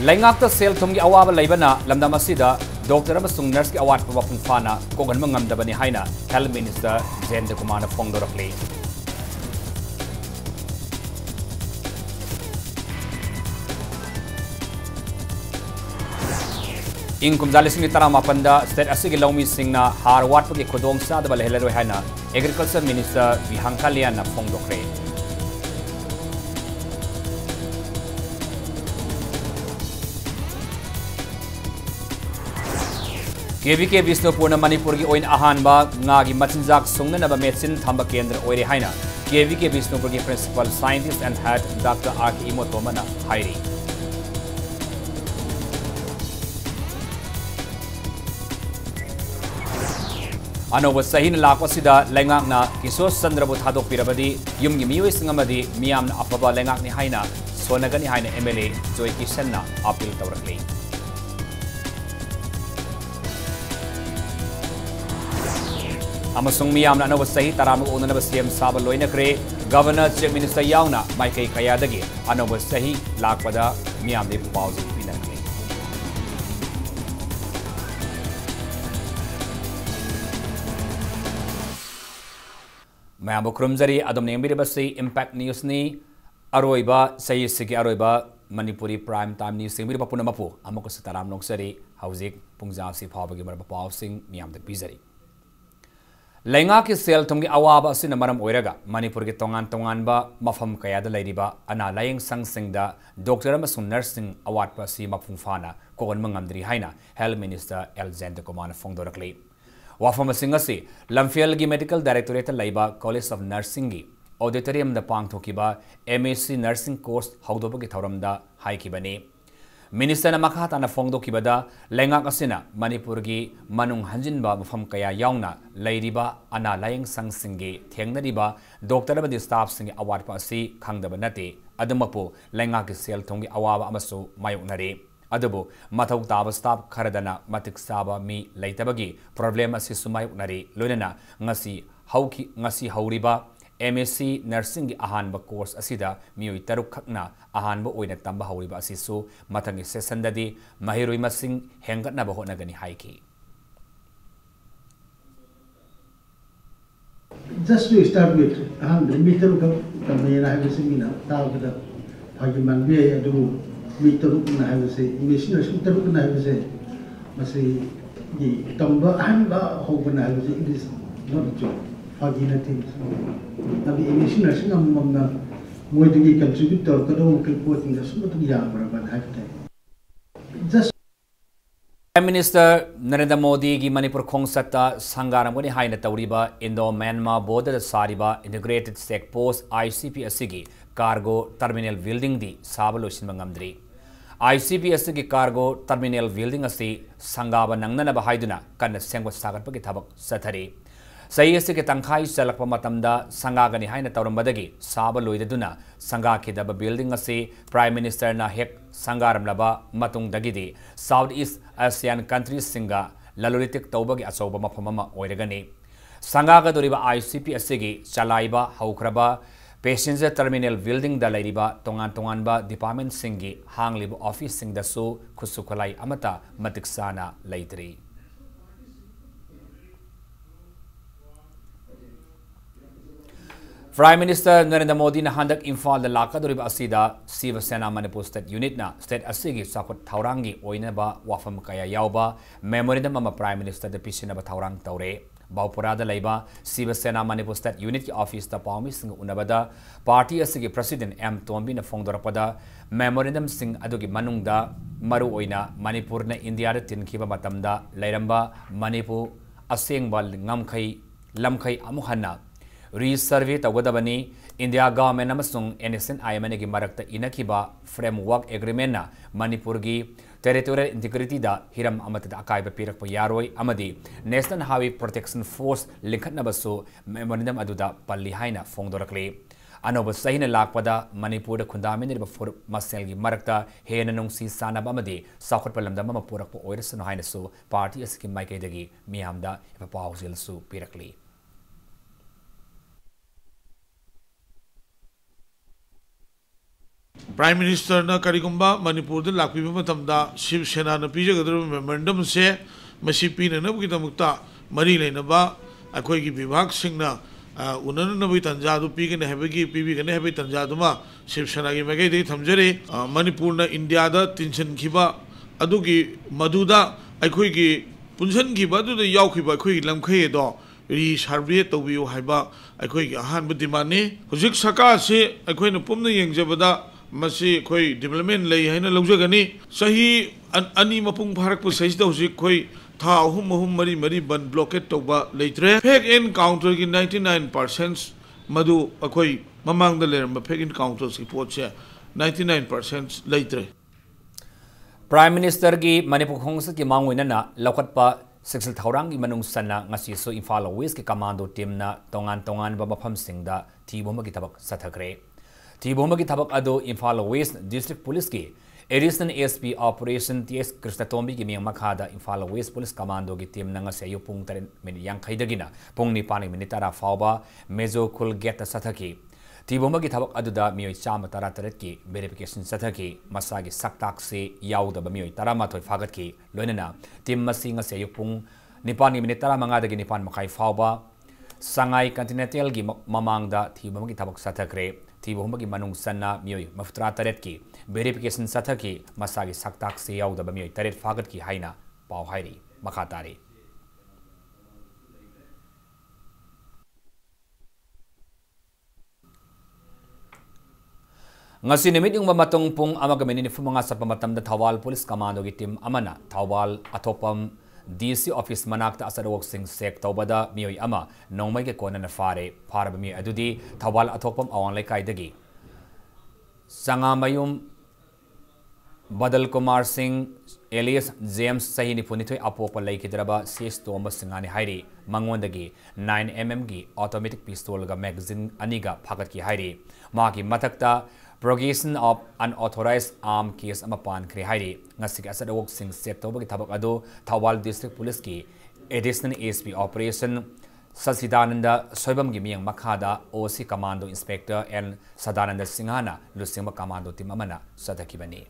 Laingakta sel thumgi awaba laibana lamdam asida doctor amasung nurse ki awat pa mapung fana koganma ngamdabani haina health minister Jendra Kumar phongdorakle. ing kumjalising ni taramapan state asigi lawmi singna har watpagi khodong sadaba lehelero haina agriculture minister Vihangkalian na phongdokre. KVK Visnupur na Manipur ki oin ahan ba ngagi machinjak sungna na ba medicine thamba kendra oire haina KVK Visnupur ki principal scientist and head Dr. R.K. Imotomana hairi. Anoba sahin lakwasida lengak na kiso sandrabu thadok pirabadi yumgi miyoi singamadi miyam na afaba lengak ni haina sonagani haina MLA Joy Kishan na appeal tawrakli. Amasung miyam na anoba sahi taramag una na basiyam saba loinakre Governor Chief Minister yauna maikay kayadagi anoba sahi lakpada miyam di pauzi pinakli. Mayambo krumzari adom nembiri basi Impact News ni aroiba sahi sigi aroiba Manipuri Prime Time News sing biri papuna mapu amako sa taram nongsari hauzik pungjaw si phabagi marba pausing miyam de bizari. Lainga ki sel thumgi awaba asina maram oiraga Manipur ki tongan ba mafam kayada lairiba ana laying sang singda doctor amasung nursing award pa si mapung fana kogon mangamdri haina health minister Jendra Kumar phongdorakli. Wafam singasi lamfiel gi medical directorate laiba college of nursing gi auditorium da pangthokiba MSc nursing course haudoba gi thoramda haikibani. Minister na makata na phongdo kibada lengak asina Manipur gi manung hanjinba mafam kaya yauna lairiba ana laying sang singi thengnariba doctor abadi staff singi award pa si khangdaba nate adumapu lengak gi sel thongi awaba amasu mayoknare adubu mathau taba staff kharadana matik saba mi leitabagi problem asi sumayoknare loinana ngasi hauriba MSc nursing gi ahanba course asida miyoi taruk khakna ahanba oina tamba hauriba asisu mathangi session dadi mahiroi masing hengatna ba honagani haiki. Just to start with, meter kamera having tawda hagiman be adu meter na have say machine taruk na have say masi gi tamba ahanba hobana have say it is not a job. Tapi emission nursing amamna moidigi contributor kadong reporting na sumatu yang beraban hafte. Just Prime Minister Narendra Modi gi Manipur khongsata sangaram goni haina tawriba Indo-Myanmar border sariba integrated check post ICP asigi cargo terminal building di sabalo sinmangamdri. ICP asigi cargo terminal building asi sangaba nangnana ba haiduna kan sengwa sagat pagi thabak sathari. Sayi asik tangkai salakpa matamda sangagani haina tawrambadagi saba loidaduna sangakidaba building asi Prime Minister na hek sangaram laba matung dagidi Southeast Asian countries singa lalolitik tawbagi asoba maphamama oiragani sangaga doriba ICP asigi chalaiba haukraba passenger terminal building da lairiba tongan ba department singi hangliba office singda su khusukhalai amata matiksana laitri. Prime Minister Narendra Modi na handak Imphal da lakadoriba asida Shiva Sena Manipur State Unit na state asigi sakot thaurangi oina ba wafam kaya yauba memorandum ama Prime Minister da pisina ba thaurang taure Baupura da laiba Shiva Sena Manipur State Unit ki office da pawmi sing unabada party asigi President M Tombi na phongdorapada memorandum sing adugi manungda maru oina Manipur na India da tinkhiba matamda lairamba Manipur asengba lamkhai amuhanna Resurvey tawgadabani India government amasung NSNIMN gi marakta inakiba framework agreement na Manipur gi territorial integrity da hiram amata akaiba pirakpa yaroi amadi National Highway Protection Force linkhatnabasu memorandum aduda palli haina phongdorakli anoba sahina lakpada Manipur da khundamini for masel gi marakta hena nungsi sanaba amadi sakhot palamdam ma purakpa oirasano haina su party asiki maikaidagi mihamda ipapawsil su pirakli. Prime Minister na karigumba Manipur de lakpi matamda Shiv Sena na pijagadru memorandum se masipi na nabukita mari lainaba akhoi gi bibhag singna unan na bi tanjadu pi ge hebegi pi ge hebe tanjadu ma Shiv Sena gi magai de thamjare Manipur na India da tension khiba adugi maduda akhoi gi punjan gi badu da yaw khiba akhoi lamkhai do ri survey to bi haiba akhoi gi ahan bu dimani hujik saka se akhoi na pumna yengjabada masi koi development lei haina lojagani sahi ani mapung pharak pu sahi da husi koi tha ahum mari ban blockade toba leitre fake encounter ki 99% madu akoi mamang da leramba fake encounters report se 99% leitre Prime Minister gi Manipur khongsa ki mangwina na lokatpa sexil thaurang gi manung sanna ngasi so Imphal West ki commando team na tongan ba mafam singda thiboma gi tabak sathakre Thiboma ki thabak ado Imphal West District Police ki Additional ASP Operation TS Krishna Tombi ki miyang makhada Imphal West Police Commando ki team nanga sayo pung tarin minit yang khaidagina pung ni pani minit tara fauba mezo kul get sathaki Thiboma ki thabak ado da miyoi chama tara taret ki verification sathaki masagi saktak se yauda ba miyoi tara mathoi fagat ki loinana team masi nga sayo pung nipani minit tara mangadagi nipan makai fauba Sangai Continental gi mamangda Thiboma ki thabak sathakre Thiboma ki manung sanna miyoi maftra taret ki verification sathaki masagi saktak se yauda ba miyoi taret fagat ki haina pau hairi makhatari ngasi nimit yung mamatong pung amaga minifumanga sa pamatam da Thawal Police Commando ki team amana Thawal atopam DC office manakta asadawak sing sek tawbada miyoi ama nongmay ke kona na fare para ba miyoi adudi Thawal atopam awang laikay dagi Sanga mayum Badal Kumar Singh alias James Sahini punitoy apo pa laikidraba CS Thomas Singani hairi mangwandagi 9mm gi automatic pistol ga magazine aniga phagat ki hairi maki matakta Progression of unauthorized arm case amapan kri hairi ngasik asadawak sing set tawbagi thabak ado Thawal District Police ki Additional ASP Operation Sasidananda Soibam gi miyang makhada OC Commando Inspector and Sadananda Singhana lusingba Commando team amana sathakibani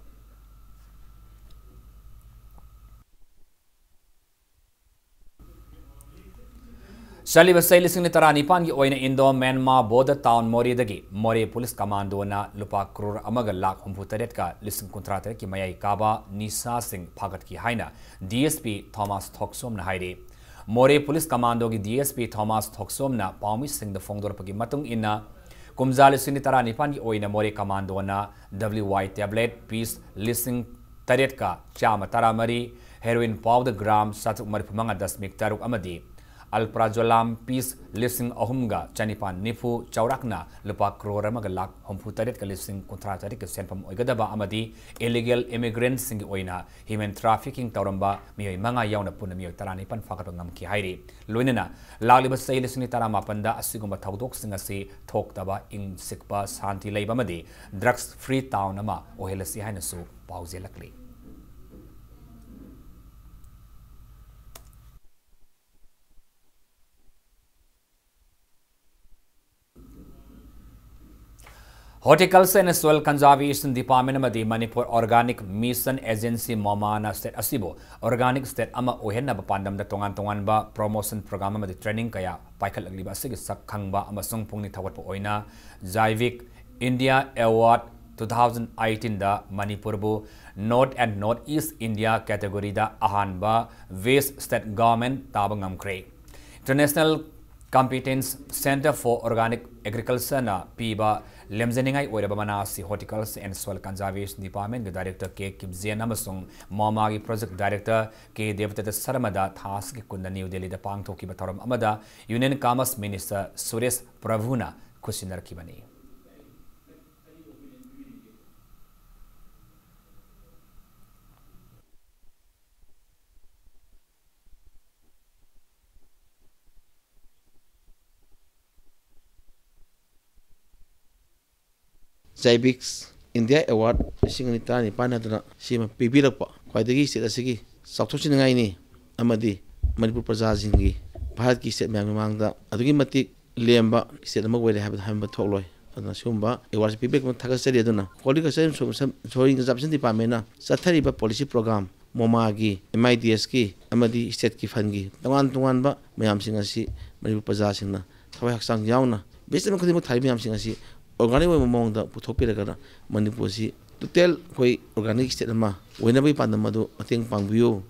Saliba say lising ni taranipan gi oina Indo Myanmar border town Mori dagi Mori Police Commando na lupa crore amaga lakh humputaret ka lising kontrata ki mayai kaba Nisa Singh phagat ki haina DSP Thomas Thoksom na hairi Mori Police Commando gi DSP Thomas Thoksom na Paumi Singh da fongdor pagi matung ina kumza lising ni taranipan gi oina Mori Commando na WY tablet piece lising taret ka chama taramari heroin powder gram satuk maripumanga 10 taruk amadi Alprajolam Peace lising ahumga chanipan nifu chaurakna lupa crore magalak hompu taret ka lising kontrata ka senpam oigadaba amadi illegal immigrants sing oina human trafficking tauramba miyoi manga yauna puna miyoi taranipan fakat ngam ki hairi loinena laliba sei lising tarama panda asigumba thaudok singa se thoktaba ing sikpa santi leiba amadi drugs free town ama ohelasi haina su pauzelakli Horticulture and Soil Conservation Department amadi Manipur Organic Mission Agency Momana State Asibo Organic State ama ohenna ba pandam da tongan ba promotion program amadi training kaya paikal agliba sige sakhangba amasung pungni thawat po oina Jaivik India Award 2018 da Manipur bu North and Northeast India category da ahanba West State Government tabangam kre International Competence Center for Organic Agriculture na piba lemzeningai oiraba manasi Horticulture and Soil Conservation Department the Director K Kibzian amasung Momagi Project Director K Devata Saramada Thas ki kunda New Delhi da pangthoki batharam amada Union Commerce Minister Suresh Prabhuna Kushinar kibani Jaivik India Award Singani Panadana Sima Pibirapa Quadigi said Asigi Sautochinaini Amadi Manipur Prazazingi Bhad ki said Mamangda Adugimati Lemba said Amaway have Hamba Toloi aduna sumba awards pibek mo thagasari aduna horticulture soil conservation department na chathariba policy program MOMA gi MIDS ki amadi state ki fund gi tungan ba mayam sing asi Manipur praja sing na thawai haksang yauna besem khodi mo thai mayam sing asi organic way mong da puthok pe ga Manipur si total koi organic state ma wena bai pandam madu ateng pangbiyo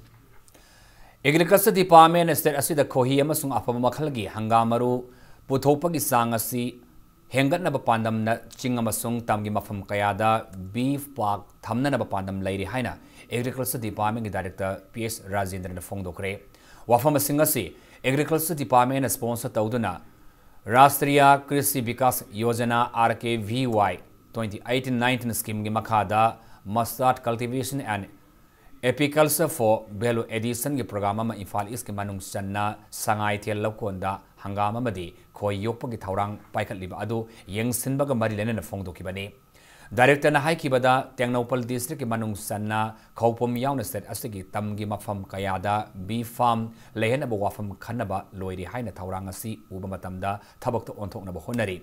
Agriculture Department state asida khohi amasung afama makhalgi hangamaru puthopagi sang asi hengat na bapandam na ching amasung tamgi mafam kayada beef park thamna na bapandam lairi haina Agriculture Department ki Director PS Rajendra na phongdokre wafam singasi Agriculture Department sponsor tauduna Rashtriya Krishi Vikas Yojana RKVY 2018-19 scheme gi makhada mustard cultivation and Apiculture for value addition ki program ama Imphal East ki manung sanna sangai thial lokonda hangama madi khoi yokpa ki thaurang paikhatliba adu yengsinba ga mari lena na phongdoki bani Director na haikibada Tengnopal district ki manung sanna khopom yauna state asigi tamgi mafam kayada bee farm lehena ba wafam khanaba loiri haina thaurang asi uba matamda thabak to onthokna ba honari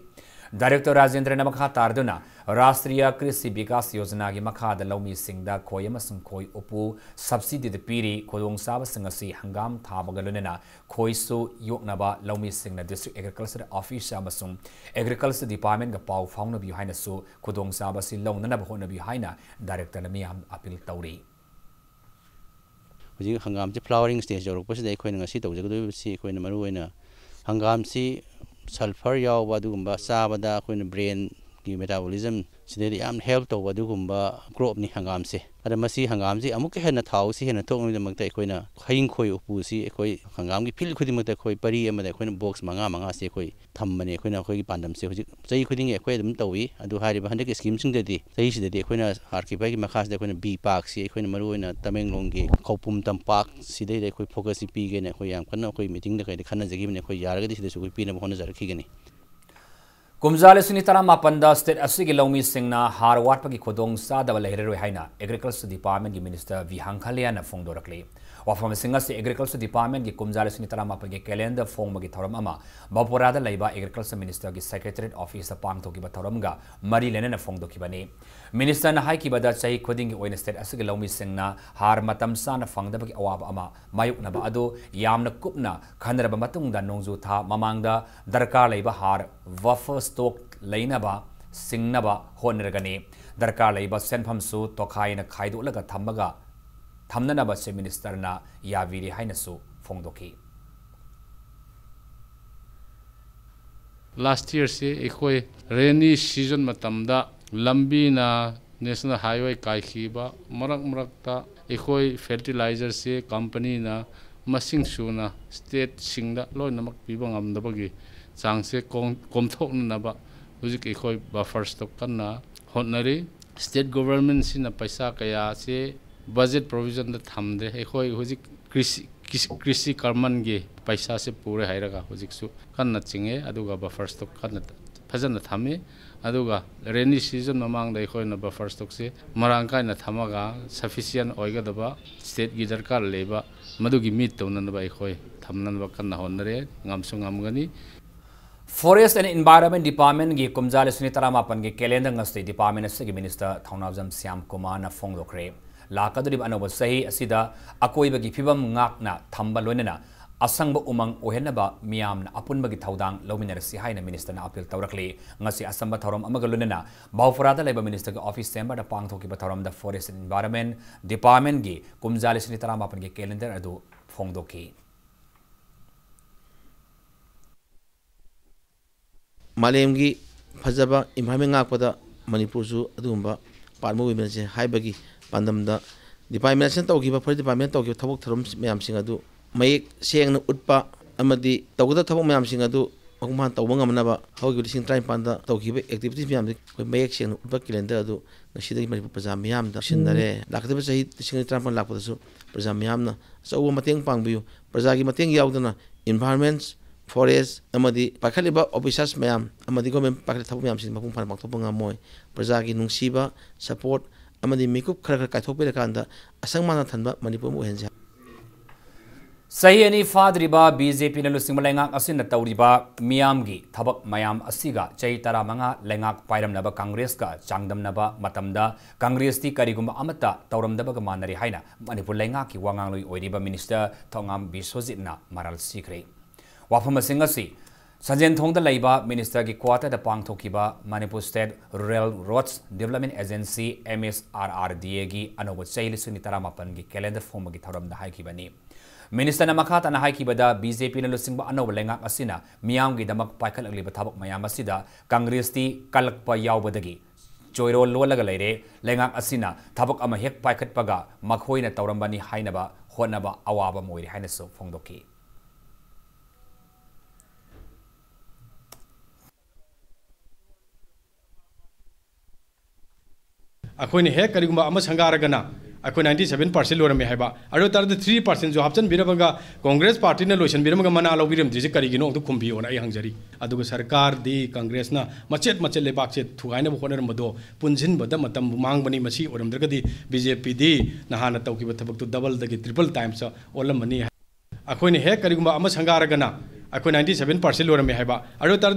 Director Rajendra na makha tarduna Rashtriya Krishi Vikas Yojana gi makha da lomi singda khoi amasung khoi upu subsidy de piri khodong saba singasi hangam thabaga lonena khoi su yoknaba lomi singna district agriculture office amasung agriculture department ga pau fauna bi haina su khodong saba si longnana ba hona bi haina director na miyam appeal tawri Hoji hangam je flowering stage jorok pasida khoi ngasi tawjagdu si khoi na maru oina hangam si sulfur yaw wadugumba sabada khoi brain ki metabolism sideri am help to wadugumba crop ni hangam se ada masi hangam ji amuk hena thau si hena thok ni makta khoi na khaing khoi upu si khoi hangam gi phil khudi makta khoi pari amada khoi na box manga se khoi thammane khoi na khoi gi pandam se hoji chai khuding e khoi dum tawi adu hari ba handak scheme sing dedi chai si dedi khoi na harki ba gi makhas de khoi na b park si khoi na maru na tamenglong gi khopum tam park si de khoi focus pi ge ne khoi yam kana khoi meeting de kai khana jagi ne khoi yar ga di si khoi pi na hona jar khi gani Kumjale sini tara mapanda state asigi lomi singna har watpa ki khodong sa da leheroi haina agriculture department ki minister Vihang Khalia na phongdorakle wafam singa se agriculture department ki kumjale sini tara mapal ki calendar phong magi thoram ama bapura da leiba agriculture minister ki secretariat office pang thoki ba thoram ga mari lena na phongdoki bani minister na hai ki bada chai khoding ki oina state asigi lomi singna har matam sa na phangda ki awab ama mayuk na ba ado yamna kupna khanraba matung da nongju tha mamangda darkar leiba har buffer stock lainaba singnaba honragani darkar leiba senpham su tokhaina khaidu laga thamaga thamnanaba se minister na yaviri haina su phongdoki last year se ekoi rainy season matamda lambi na national highway kai khiba marak ta ekoi fertilizer se company na masing suna state singda loinamak piba ngamdabagi changse komthok na ba hujik ekoi buffer stock kana honari state government sina paisa kaya se budget provision da thamde ekoi hujik कृषि Karman गे पैसा से पूरे हाइरगा हुजिकसु कन्ना चिंगे अदुगा buffer stock कन्ना फजन थामे अदुगा rainy season ममांग दै खोइना buffer stock से Marang काइना थमागा sufficient ओइगदबा state गी दरकार लेबा मदुगी मीट तौननबा खोइ थमननबा कन्ना होनरे ngamsu ngamgani Forest and Environment Department gi kumjale suni taramapan gi calendar ngasti department asigi minister Thaunawjam Syam Kumar na phongdokre lakadurib anoba sahi asida akoiba gi phibam ngakna thamba loinena asangba umang ohenaba miyamna apunba gi thaudang lominarsi haina minister na appeal tawrakli ngasi asamba thorom amaga loinena baufurada leba minister gi office chamber da pangthoki ba thorom da Forest and Environment Department gi kumjale suni taramapan gi calendar adu phongdoki Malemgi Fajaba environment ngakpada Manipur su adumba parmo women se haibagi pandamda department sen tawgiba for department tawgi thobok thorom mayam singa du mayek sengna utpa amadi tawgada thobok mayam singa du mangman tawbang amnaba hawgi lising try panda tawgiba activities mayam ko mayek sengna utpa calendar du ngasida Manipur praja mayam da sinare lakdeba sahi lising try panda lakpada su praja mayam na sawa mateng pangbiu praja gi mateng yaudana environment Forest amadi pakhaliba officers mayam amadi government pakhali thabu mayam sin mapung phana makthopanga moi praja gi nungsiba support amadi mikup khara kaithokpe kanda asangmana thanba Manipur mu henja Sahi ani fadriba BJP na lusing malengak asin na tauriba miyamgi thabak mayam asiga chai tara manga lengak pairam naba Congress ka changdam naba matamda Congress ti kariguma amata tauram daba ka manari haina Manipur lengak ki wangang lui oiriba Minister Thongam Biswajit na maral sikre wafama singasi Sanjen Thongda Laiba Minister ki quarter da pangthokiba Manipur State Rural Roads Development Agency MSRRDA gi anoba chai lisuni tara mapan gi calendar form gi thoram da haikibani Minister na makata na haikibada BJP na lusingba anoba lengak asina miyam gi damak paikal agliba thabak mayam asida Congress ti kalakpa yaubadagi choiro lolaga leire lengak asina thabak ama hek paikat paga makhoina taurambani hainaba honaba awaba moiri haina so phongdoki अखोनी हे करिगुमा अमा संगारगना अखो 97% लोरमे हैबा अरो तार 3% जो हापचन बिरबगा Congress party ने lotion बिरमगा मना लौबिरम दिसे करिगिनो तो खुंबी ओना आई हंगजरी अदुग सरकार दी कांग्रेस ना मचेत मचेत लेबाक से थुगाइना बखोनर मदो पुंजिन बद मतम मांगबनी मसी ओरमद्रगदी बीजेपी दी नहाना तौकिब थबक तो डबल दगी ट्रिपल टाइम्स ओलमनी अखोनी हे करिगुमा अमा संगारगना अखो 97% लोरमे हैबा अरो तार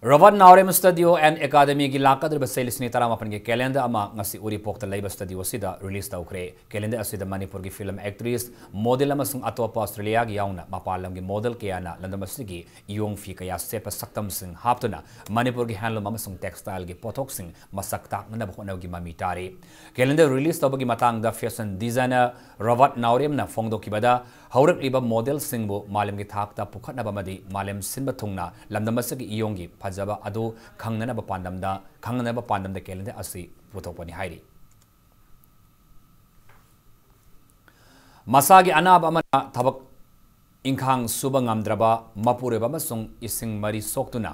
Robert Naurem Studio and Academy gi lakadriba selisni taramapan gi calendar ama ngasi uri pokta leiba studio sida release taukre calendar asida Manipur gi film actress model amasung atopa Australia gi yauna mapalam gi model kiana landamasigi yong fi kaya sepa saktam sing haptuna Manipur gi handloom amasung textile gi pothok sing masakta ngana bkhona gi mamitari calendar release tawbagi matang da fashion designer Robert Naurem na fongdo kibada haurak liba model singbu malam gi thakta pukhatna bamadi malam sinba thungna landamasigi yong gi Jaba adu khangnaba pandamda calendar asi puthokpani hairi masagi anab amana thabak ingkhang suba ngamdraba mapureba masung ising mari soktuna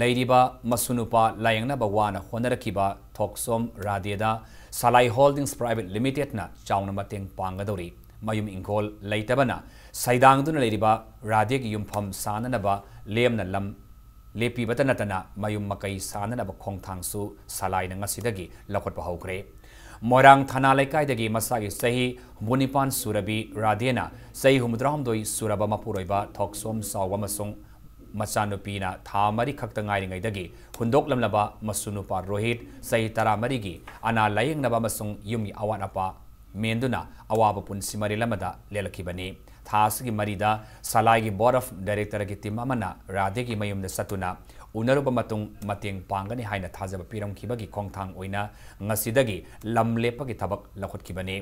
leiriba masunupa layangna bawana honarakiba thoksom radiada Salai Holdings Private Limited na chauna mateng pangadori mayum ingkol leitabana saidangduna leiriba radia gi yumpham sananaba lemna lam Lepi batanatana mayum makai sanana ba khongthangsu salai na ngasidagi lakhot pa haukre Morang thana laikai dagi masagi sahi munipan surabi radena sahi humudram doi suraba mapuroiba thoksom sawa masung machanupina thamari khakta ngai ngai dagi hundok lamlaba masunupa Rohit sahi taramari gi ana layeng naba masung yumi awan apa menduna awaba punsimari lamada lelakibani Thasgi Marida Salai Board of Director ki team amana Radhe ki mayum de satuna unaruba matung mateng pangani haina thajaba piram kibagi khongthang oina ngasidagi lamlepa ki thabak lakhot kibani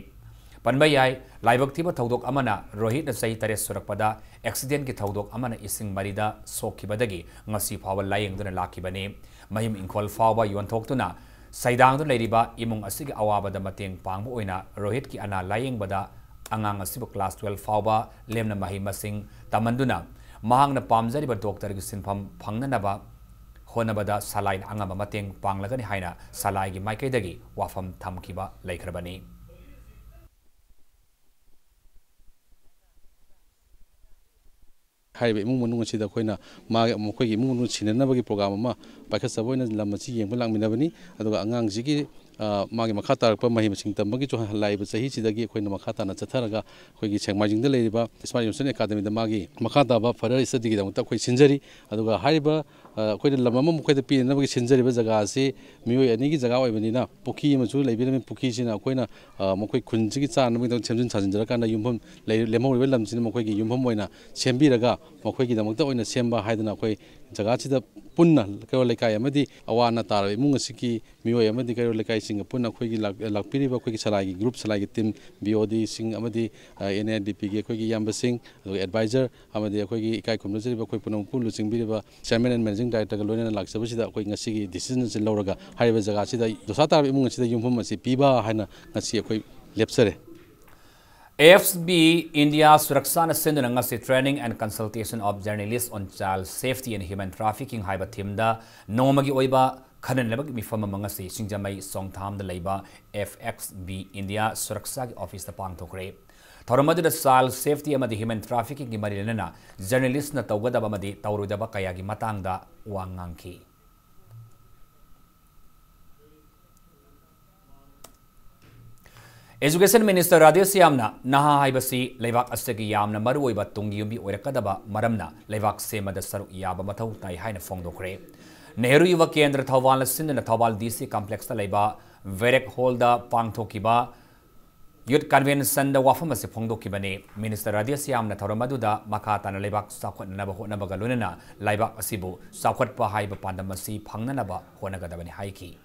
panbayai laibak thiba thodok amana Rohit na sai tare surakpada accident ki thodok amana ising marida sokhibadagi ngasi phawa layeng duna lakibani mayum ingkhol fawa yonthokuna saidang du leiriba imung asigi awaba da mateng pangbu oina Rohit ki ana layeng bada angang asibu class 12 fauba lemna mahi masing tamanduna mahangna pamjariba doctor gi sinpham phangnanaba honabada salai angama mateng panglagani haina salai gi maikaidagi wafam thamkiba laikhrabani हाइबे इमुंग मनुंग सिदा खोइना मागे मखोइगी इमुंग मनुंग छिननबगी programme अमा पाइखसबोइना लमची Young लांगमिनबनी अदुगा अंगांगजिगी मागे मखा तारप महि मसिंग तंबगी जो लाइब सही सिदगी खोइना मखा ताना चथरगा खोइगी सेंगमाजिंग दे लेरिबा स्मार्ट यूनिवर्सिटी एकेडमी द मागी मखा ताबा फरर स्टडी गिदम त खोइ सिंजरी अदुगा हाइबा खोइना लमम मखोइदा पिनबगी सिंजरीबा जगह से मियोय अनिगी जगह ओइबनिना पुखी मचु लेबिरमे पुखी सिना खोइना मखोइ खुनजिगी चानबगी द सेमजिन साजिनजरा काना युमभम लेमोरिबा लमसिना मखोइगी युमभम ओइना सेमबिरगा मखोइगी दमकता ओइना सेमबा हाइदना खोइ जगह सिदा पुन्ना करो लेकाय अमदी अवाना तार इमुंग सिकी मियोय अमदी करो लेकाय सिंग पुन्ना खोइगी लाकपिरिबा खोइगी सलाइगी ग्रुप सलाइगी टीम बीओडी सिंग अमदी एनएडीपी गी खोइगी याम्बा सिंग एडवाइजर अमदी खोइगी इकाय खुमनजरिबा खोइ पुनम पुलु सिंगबिरिबा चेयरमैन एंड मैनेजिंग डायरेक्टर लोइना लाक्सबसिदा खोइ ngasiगी डिसिजन से लौरगा हाइबा जगह सिदा दोसा तार इमुंग सिदा युमभम असि पीबा हाइना ngasi खोइ लेप्सरे AFB India Suraksha Sindhu ngasi training and consultation of journalists on child safety and human trafficking haiba theme da nomagi oiba khanan lebak mifam mangasi singjamai songtham da leiba FXB India Suraksha gi office da pangthokre thoramadu da child safety amadi human trafficking gi marilena journalist na tawgada amadi tawrudaba kaya gi matang da wangangki Education Minister Rajesh Yamna Naha Haibasi Levak Asegi Yamna Maruiba Tungyumbi Orekadaba Maramna Levak Semada Saru Yaba Matau Tai Haina Fongdokre. Nehru Yuva Kendra Thawal Sindana Thawal DC Complex Leba Verek Holda Pangtokiba Youth Convention the Wafamasi Fongdokibane Minister Rajesh Yamna Thoramaduda Makata Levak Sakot Nabaho Nabagalunana Levak Asibu Sakot Pahaiba Pandamasi Panganaba Honagadabani Haiki.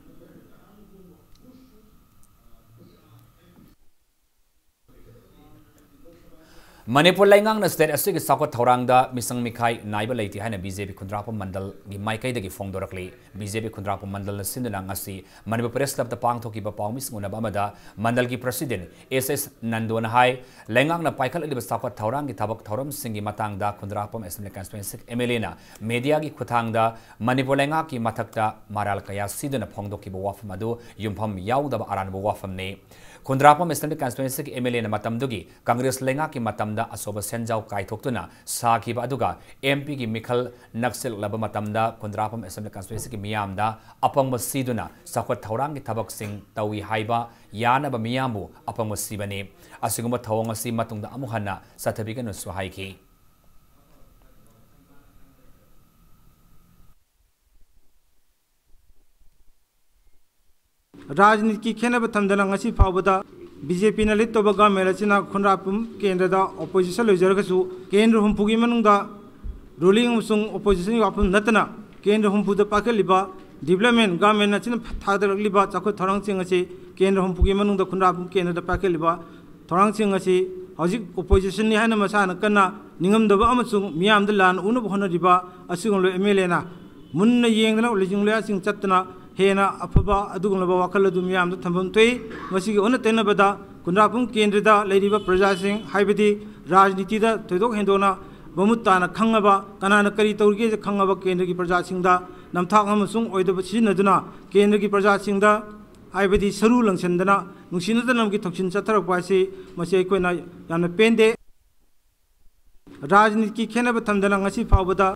Manipur Langang State Asig Sakot Torangda, Misang Mikai, Naiba Lati Hana BJP Kundrapa Mandal, Gimaikai the Fongdorakli, BJP Kundrapa Mandal Sindanangasi, Manipur Press Club the Pangtoki Pamis Munabamada, Mandalgi President, SS Nandona Hai, Langang na Paikal Libas Sakot Torangi Tabak Toram Singi Matangda, Kundrapam Assembly Constituency, Emelina, Mediagi Kutangda, Manipur Langaki Matakta, Maralkaya Sidana Pongdoki Wafamadu, Yumpam Yauda Aran Wafamne. Kundrapam Assembly Constituency Emelina Matamdugi, Congress Lengaki Matamda Asoba Senjau Kaitoktuna, Saki Baduga, MP Gi Mikhal Naxil Labamatamda, Kundrapam Assembly Constituency Miamda, Apang Masiduna, Sakot Taurangi Tabak Sing, Tawi Haiba, Yana Bamiambu, Apang Masibani, Asuguma Tawangasi Matunda Amuhana, Satabigan Suhaiki. राजनीति की खेनब थमदना ngasi फावदा BJP न लित बगा मेलचिना खुनरापुम केंद्र दा opposition लजरगसु केंद्र हुमपुगी मनुंगदा ruling अमसुंग opposition वापुम नतना केंद्र हुमपुद पाकेलिबा development government नचिन थादरगलिबा चाखो थरंग चिंगसि केंद्र हुमपुगी मनुंगदा खुनरापुम केंद्र दा पाकेलिबा थरंग चिंगसि हजिक ऑपोजिशन नि हाना मसाना कन्ना निंगमदबा अमसुंग मियामद लान उनुब होनरिबा असिगंलो एमएलए ना मुन्न येंगना उलिजिंगला सिंग चतना हेना अफबा अदुगुलबा वाखल अदु मियाम द थंबम तोय मसिगे ओन तेनबदा कुंद्रापुम केंद्र दा लेरिबा प्रजा सिंग हाइबदी राजनीति दा थोइदोक हेंदोना बमुत्ताना खंगबा कनाना करी तौरगे जे खंगबा केंद्र की प्रजा सिंग दा नमथाक अमसुंग ओइदब सिनदुना केंद्र की प्रजा सिंग दा हाइबदी सरू लंगसनदना नुसिनदनम की थोक्सिन चथरकबासि मसे कोइना यामना पेंदे राजनीति की खेनब थमदना ngasi फावदा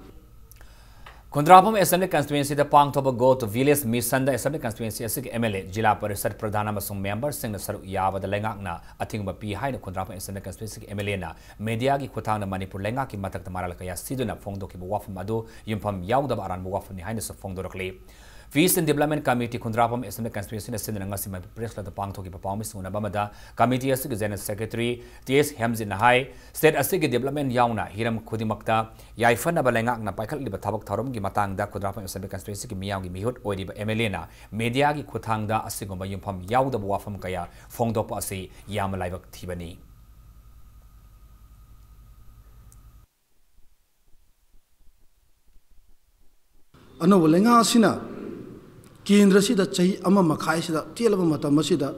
Kundrapam Assembly Constituency the Pangtoba Go to Village Mission the Assembly Constituency Asig MLA Jila Parisad Pradhana Masung members sing the Saru Yava the Lengakna Atingba Pi the Kundrapam Assembly Constituency MLA na Mediagi Kutana Manipur Lengaki Matak the Maralakaya Siduna Fongdoki Wafam Madu Yumpam Yauda Aran Wafam behind the Fongdorokli. Feast and Development Committee Kundrapam Assembly Constituency the Sinangasi Press the Pangtoki Papamis Unabamada Committee Asig General Secretary TS Hemzin High State Asig Development Yauna Hiram Kudimakta Yaifana Balengakna Paikal Libatabak Tarum Matangda Kundrapam Assembly Constituency Miyagi Mihut Oidiba Emelina Mediagi Kutangda Asigoma Yumpam Yauda Wafam Kaya Fongdop Asi Yamalaiva Tibani. Ano Lenga Sina Kendra Sida Chay Ama Makai Sida Tielaba Matamasida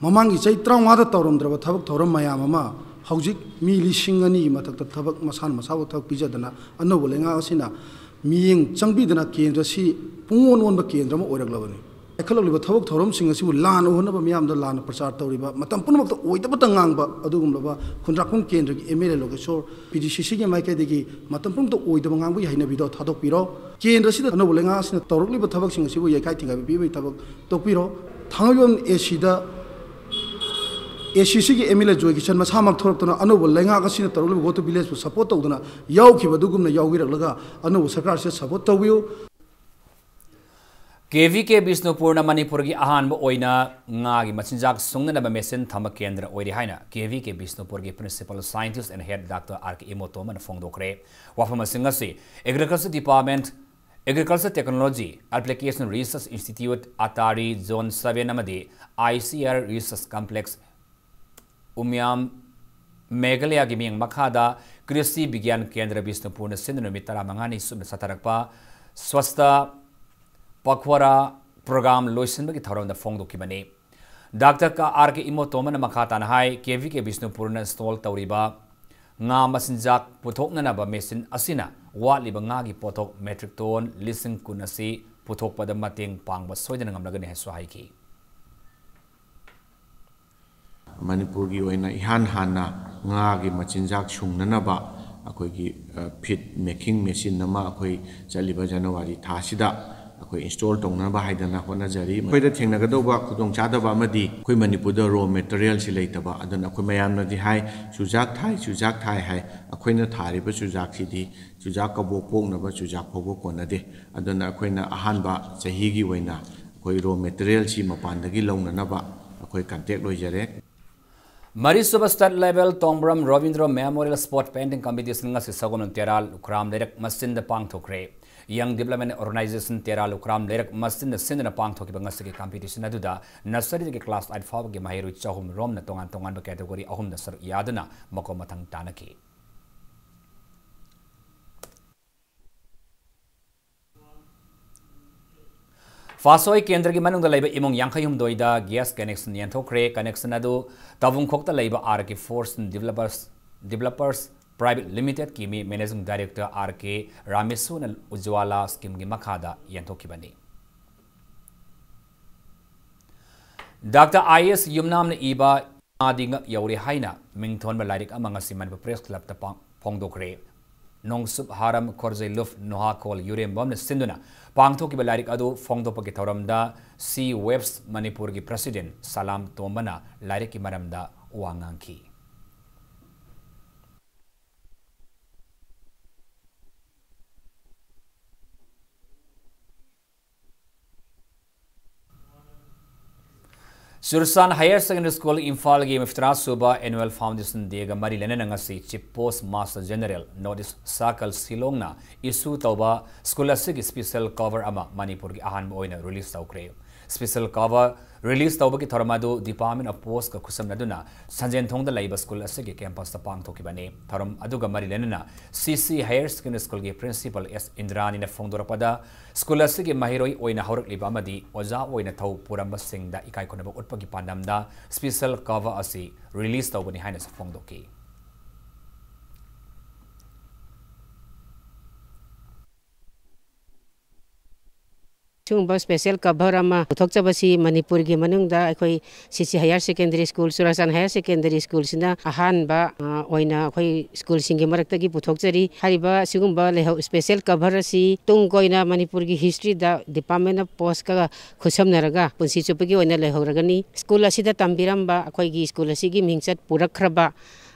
Mamangi Chay Tramada Torum Drava Tabak Torum Mayamama Haujik Mili Singani Matak Tabak Masan Masawata Pijadana Ano Lenga Sina Ming Changbidana Kendra Si Pungon one Bakendra or a Glavani. A color of Tabak Torum singers who lan one of Miam the Lan Prasar Toriba, Matampun of the Oitabatangamba, Adugumba, Kundrakun Kendrick, Emile Logashore, PDC Maikadigi, Matampun to Oitabangambi, Hinabido, Tadopiro, Kendra Sida no Lengas and Torli, but Tabak singers who are kiting a baby Tabak Topiro, Tangayon Eshida. Eshisi Emile Joykisan must hamak tortona, Ano Lengasin Torli go to village for support of the Yauki Badugum, Yawira Laga, Ano Sakar says support of you. KVK Bisnupurna Manipurgi Ahan Oina Nagi Machinjak Sungana Mesin Tamakendra Oidihaina, KVK Bisnupurgi Principal Scientist and Head Dr. Ark Imotoman Fongdokre, Wafama Singasi, Agriculture Department, Agriculture Technology, Application Research Institute, Atari, Zone 7 Namadi, ICR Research Complex, Umyam Megalaya Giming Makada, Kristi Bigian Kendra Bisnupurna Sindra Mangani Sub Satarakpa, Swasta Pakwara program loisin bagi tharon da fong dokibani Dr. ka RK Imotoman makhatan hai KVK Bisnupurna install tawriba nga masinjak puthokna na ba mesin asina wali ba nga gi pothok metric ton lising kunasi puthok pada mating pangba soidana ngamlagani haso haiki Manipur gi oina ihan hana nga gi machinjak sungnana ba akoi gi feed making machine nama akoi chaliba January thasida ꯑꯩꯈꯣꯏ install ꯇꯧꯅꯕ ꯍꯥꯏꯗꯅ ꯍꯣꯠꯅꯖꯔꯤ ꯑꯩꯈꯣꯏꯗ ꯊꯦꯡꯅꯒꯗꯧꯕ ꯈꯨꯗꯣꯡꯆꯥꯗꯕ ꯑꯃꯗꯤ ꯑꯩꯈꯣꯏ ꯃꯅꯤꯄꯨꯔꯗ ꯔꯣ ꯃꯦꯇꯔꯤꯌꯦꯜꯁꯤ ꯂꯩꯇꯕ ꯑꯗꯨꯅ ꯑꯩꯈꯣꯏ ꯃꯌꯥꯝꯅꯗꯤ ꯍꯥꯏ ꯆꯨꯖꯥꯛ ꯊꯥꯏ ꯍꯥꯏ ꯑꯩꯈꯣꯏꯅ ꯊꯥꯔꯤꯕ ꯆꯨꯖꯥꯛꯁꯤꯗꯤ ꯆꯨꯖꯥꯛ ꯀꯕꯣꯛ ꯄꯣꯛꯅꯕ ꯆꯨꯖꯥꯛ ꯐꯥꯎꯕ ꯀꯣꯟꯅꯗꯦ ꯑꯗꯨꯅ ꯑꯩꯈꯣꯏꯅ ꯑꯍꯥꯟꯕ ꯆꯍꯤꯒꯤ ꯑꯣꯏꯅ ꯑꯩꯈꯣꯏ ꯔꯣ ꯃꯦꯇꯔꯤꯌꯦꯜꯁꯤ ꯃꯄꯥꯟꯗꯒꯤ ꯂꯧꯅꯅꯕ ꯑꯩꯈꯣꯏ contact ꯂꯣꯏꯖꯔꯦ Marisuba State Level Tombram Ravindra Memorial Sport Painting Competition ngasi sagon teral ukram derek masin de pang thokre Young Development Organization teral ukram derek masin de sin de pang thoki ngasi ke competition aduda nursery ke class 8 faw ge mahiru chahum rom na tongan ba category ahum da sar yadana mako mathang tanaki Fasoi Kendra ki manung da laiba imong yankayum doida gas connection yanthokre connection adu tabung khokta laiba RK Force Developers Private Limited ki mi Managing Director RK Ramesun Ujwala scheme gi makhada yanthokibani Dr. IS Yumnam na iba adinga yauri haina mingthon ba lairik amanga siman press club ta phongdokre Nongsup Haram Korze Luf Noha Kol Yurem Bom Sinduna Pangto ki balarik adu Fongdo Paki Thoramda C Webs Manipur ki President Salam Tombana Larik ki Maramda Wanganki Sursan Higher Secondary School Imphal gi Miftara Suba Annual Foundation Dega Mari Lenanangasi Chief Post Master General Notice Sakal Silongna Isu Tauba School Asig Special Cover Ama Manipur gi Ahan Oina release Taukre Special Cover release Tauba ki Thoramadu Department of Post ka Kusam Naduna Sanjen Thong the Labor School Asig Campus Tapang Tokibane Thoram Aduga Mari Lenana CC Higher Secondary School gi Principal S Indrani na Fongdorapada School Asig Mahiroi Oina Horok Libamadi Oza Oina Tau Puramba Singh da Ikai Konaba Utpagi Pandamda Special Cover Asi release Taubani Hina sa Fongdoki Chungba special cover ama uthokchabasi Manipur gi manungda akhoi CC Higher Secondary School Surasan Higher Secondary School sina ahan ba oina akhoi school singi marakta gi puthokchari hariba sigumba leho special cover asi tung koina Manipur gi history da Department of Post ka khusamnaraga punsi chupagi oina lehoragani school asida tambiramba akhoi gi school asi gi mingchat purakhraba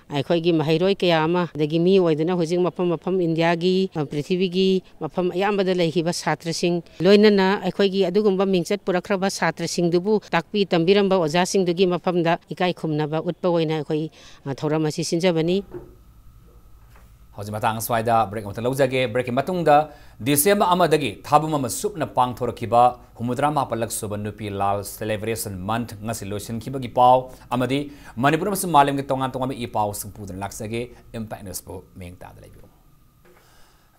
ꯑꯩꯈꯣꯏꯒꯤ ꯃꯍꯩꯔꯣꯏ ꯀꯌꯥ ꯑꯃ ꯑꯗꯒꯤ ꯃꯤ ꯑꯣꯏꯗꯨꯅ ꯍꯧꯖꯤꯛ ꯃꯐꯝ ꯏꯟꯗꯤꯌꯥꯒꯤ ꯄ꯭ꯔꯤꯊꯤꯕꯤꯒꯤ ꯃꯐꯝ ꯑꯌꯥꯝꯕꯗ ꯂꯩꯈꯤꯕ ꯁꯥꯇ꯭ꯔꯁꯤꯡ ꯂꯣꯏꯅꯅ ꯑꯩꯈꯣꯏꯒꯤ ꯑꯗꯨꯒꯨꯝꯕ ꯃꯤꯡꯆꯠ ꯄꯨꯔꯛꯈ꯭ꯔꯕ ꯁꯥꯇ꯭ꯔꯁꯤꯡꯗꯨꯕꯨ ꯇꯥꯛꯄꯤ ꯇꯝꯕꯤꯔꯝꯕ ꯑꯣꯖꯥꯁꯤꯡꯗꯨꯒꯤ ꯃꯐꯝꯗ ꯏꯀꯥꯏ ꯈꯨꯝꯅꯕ ꯎꯠꯄ ꯑꯣꯏꯅ ꯑꯩꯈꯣꯏ ꯊꯧꯔꯝ ꯑꯁꯤ ꯁꯤꯟꯖꯕꯅꯤ Hojim matang swaida break mata lojage break matungda December amadagi thabum ama supna pangthorakiba humudra mapalak suban nupi lal celebration month ngasi lotion kibagi paw amadi Manipur mas malim ge tongan tongan i paw singpudan laksage impact news po mengta dalaibu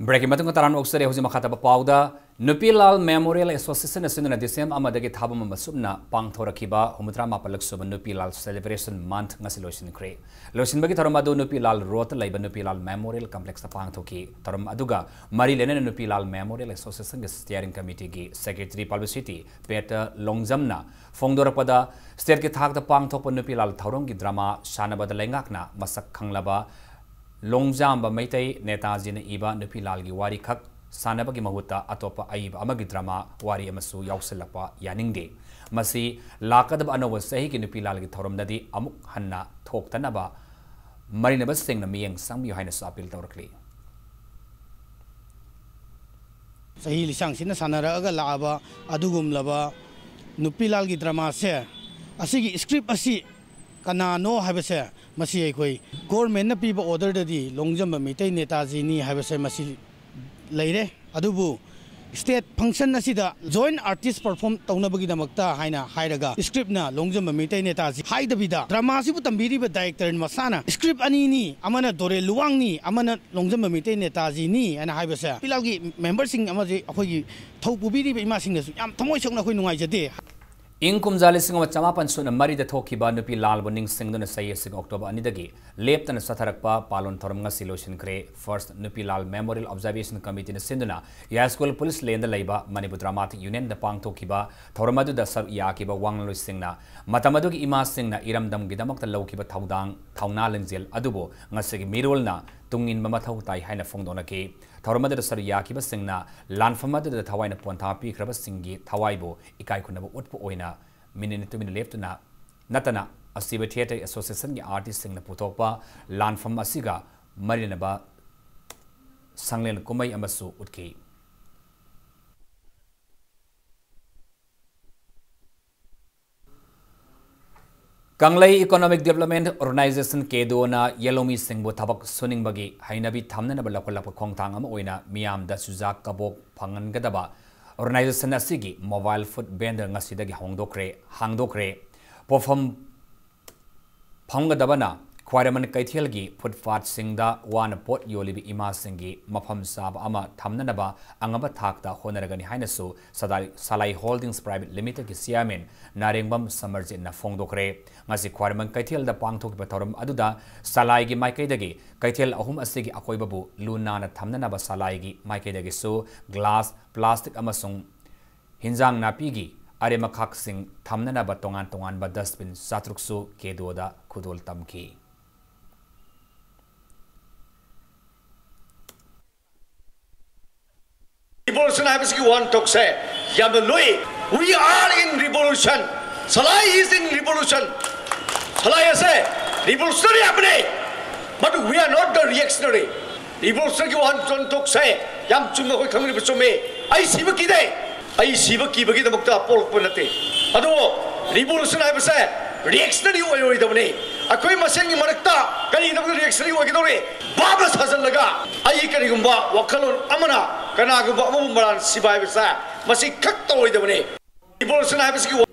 Break matung taran oksare hojim makhata pawda nupi lal memorial association asina December amadagi thabum ama supna pangthorakiba humudra mapalak suban nupi lal celebration month ngasi lotion kre lotion bagi tharam adu nupi lal rot laiba nupi lal memorial complex tapang thoki tharam aduga mari lenen nupi lal memorial association steering committee gi secretary publicity Peter Longjamna Fongdorapada state ki thak da pang thok nupi lal tharong gi drama sanabada lengakna masak khanglaba Longjamba maitai Netaji na iba nupi lal gi wari khak sanabagi mahuta atopa aiba amagi drama wari amasu yausilapa yaningde masi lakadab anowa sahi ki nupi lal gi thoramdadi amuk hanna thoktanaba marinaba singna miyeng sangmi haina su appeal tawrakli sahi lisang sina sanaraga laaba adugumlaba nupi lal gi drama se asigi script asi kanano habese masi ekoi government na piba order dadi longjamba mitai Netaji ni habese masi leire adubu state function asida joint artist perform taunabagi damakta haina hairaga script na longjamba mitai Netaji haidabida drama sibu tambiri ba director masana script ani ni amana dore luwang ni amana longjamba mitai Netaji ni ana haibase pilaugi member sing amaji akhoi thopubiri ba ima sing nasu yam thamoi sokna khoi nungai jade Inkum Zali Singh Chamapan Suna Mari the Tokiba Nupi Lal Boning Singh Duna Say Sing October Anidagi, Lept and Satarakpa, Palon Tormanga Siloshin Kre, First Nupi Lal Memorial Observation Committee in Sinduna, Yaskul Police Lane the Laiba, Manipur Dramatic Union the Pang Tokiba, Tormadu the Sub Yakiba Wanglu Singna, Matamaduki Ima Singna, Iram Dam Gidamak the Lokiba Taudang, Taunalenzil, Adubo, Ngasigi Mirulna, Tungin Mamatau Tai Hina Fongdonaki, थौरमद sir याखिबसिंगना लानफमद थवाइना पोंथा पीख्रबसिंगी थवाइबो इकाई खुनब उटपो ओइना मिनिन तुमिन लेफ्टना नतना असिब थिएटर एसोसिएशन की आर्टिस्ट सिंगना पुथोकपा लानफम असिगा मरिनबा संगलेन कुमई अमसु उठकी कंगलई इकोनॉमिक डेवलपमेंट ऑर्गेनाइजेशन केदोना येलोमी सिंगबो थबक सुनिंग बगी हाइनबी थामनब लपलप खोंगथांग अम ओइना मियामदा सुजाक कबोक फंगनगदबा ऑर्गेनाइजेशन असिगी मोबाइल फूड वेंडर ngasiदगी हांगदोक्रे पोफम फंगदबना ख्वाइरमन कैथेलगी फुटपाथ सिंगदा वान पोट योलिबी इमा सिंगी मफम साब अमा थामननबा अंगब थाकता होनरगनी हाइनसु सलाई होल्डिंग्स प्राइवेट लिमिटेड की चेयरमैन नारेंगबम समरजिना फोंगदोक्रे ngasi ख्वाइरमन कैथेलदा पांगथोकबा थौरम अदुदा सलाइगी माइकैदगी कैथेल अहुम असिगी अकोइबबु लुनाना थामननबा सलाइगी माइकैदगी सु ग्लास प्लास्टिक अमसुंग हिंजांग नापीगी अरेमखाक सिंग थामननबा तोंगान तोंगान बा dustbin सातरुकसु केदोदा खुदोल तमकी Revolution happens to one talk say Yamalui. We are in revolution. Salai is in revolution. Salai say revolutionary happening. But we are not the reactionary. Revolutionary one talk say Yam Chuma Kamil Sume. I see what kid. I see what kid the Mukta Pol Punate. Ado revolution I say reactionary way the money. A quay masing Marakta, can you know reactionary way? Babas hasn't laga. I can Gumba, Wakalon Amana. Kanaguba Mumbaran Sibai Visa, Masi Kakto with the money. Revolution happens to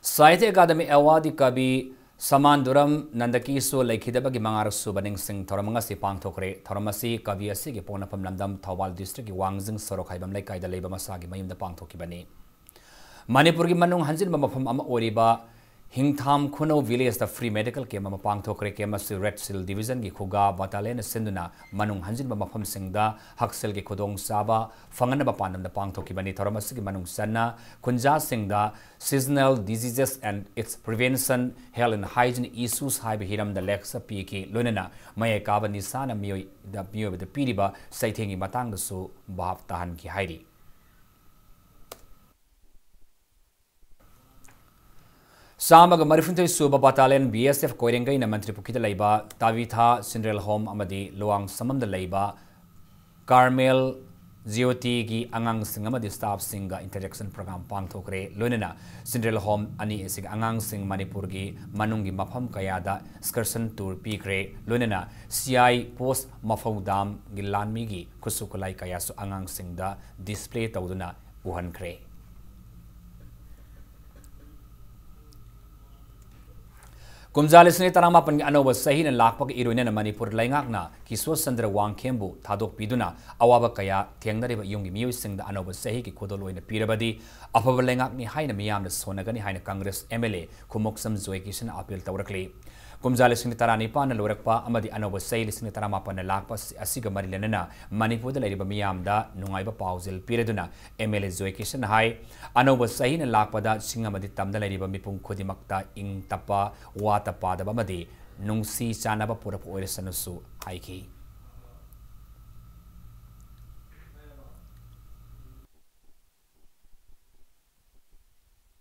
Saite Academy Awadi Kabi Saman Duram Nandakiso Lakidabagi Mangar Subaning Sing Toramanga Sipang Tokre, Toramasi Kaviasi Ponapam Landam Tawal District Wangzing Sorokaibam Lake the Labor Masagi Mayim the Pangtokibani. Manipuri Manung Hansin Mamapam Ama Oriba Hingtham Kuno village the free medical came a pang tokre came as Red Seal Division gi Kuga Battalion Sinduna Manung Hanjin Bamapam Singda Haksel gi Kodong Saba Fangana Panam the Pang Tokibani Toramasiki Manung Sana Kunja Singda seasonal diseases and its prevention health and hygiene issues high hiram the Lexa Piki Lunana Maya Kava Nisana Mio the Mio with the Piriba Saitingi Matang the Su Bahaf Tahan Ki Heidi Samaga Marifunte Suba Battalion BSF Koirengai na Mantri Pukita Laiba Tavitha Cinderella Home Amadi Luang Samam the Laiba Carmel Zioti gi Angang Singama the staff singa interaction program Pang Tokre Lunana Cinderella Home Ani Isig Angang Sing Manipur gi Manungi Mapam Kayada Excursion Tour Pikre Lunana CI Post Mafau Dam Gilanmi gi Kusukulai Kayasu Angang Sing da display Tauduna Uhan Kre Kumjalisni Taramapan Anova Sahin and Lakpak Iruina Manipur Langakna, Kiswa Sandra Wang Kembu, Tadok Piduna, Awaba Kaya, Tiangari Yungi Musing the Anova Sahi Kodolo in the Pirabadi, Upper Langakni Haina Miam the Sonagani Haina Congress MLA, Kumoksam Zoekishan Appeal Taurakli. Kumjalisni Taranipan and Lorakpa, Amadi Anova Sahi Lisni Taramapan and Lakpas Asiga Marilena, Manipur the Lady Miam da, Nungaiba Pausel Piraduna, MLA Zoekishan High, Anova Sahin and Lakpada, Singamadi Tamda Lady Mipung Kodimakta, Ing Tapa, Wat Pada Bamadi, Nungsi Sanaba Purap Oirisanusu, Haiki.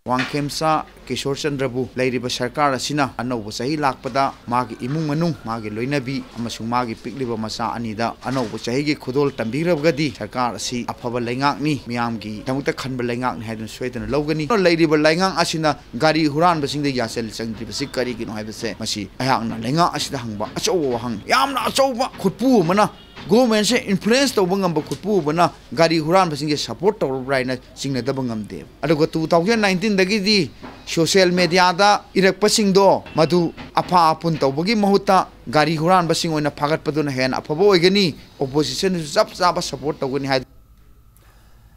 Wangkemsa Kishore Chandrabu Lairiba Sarkar Asina Anoba Sahi Lakpada Magi Imung Manu Magi Loinabi Amasung Magi Pikliba Masa Anida Anoba Sahi Kudol Tambirabgadi Sarkar Si Apava Langakni Miamgi Tamuta Kanba Langak Hadun Sweden Logani Lairiba Langang Asina Gari Huran Basing the Yasel Sangri Sikari Gino have say Masi Ayang Langa Asida Hangba Acho Hang Yamna Achoba Kupu Mana Government say influence to Bungam Kupu Bana Gari Huran Basing support to Rina Sing the Bungam Dev. Adogo 2019 Dagidi social media da Iraq Passing do Madu Apa Punta Bugi Mahuta Gari Huran Basing on a Pagat Paduna Hen Apabo Egani opposition Zaba support to win had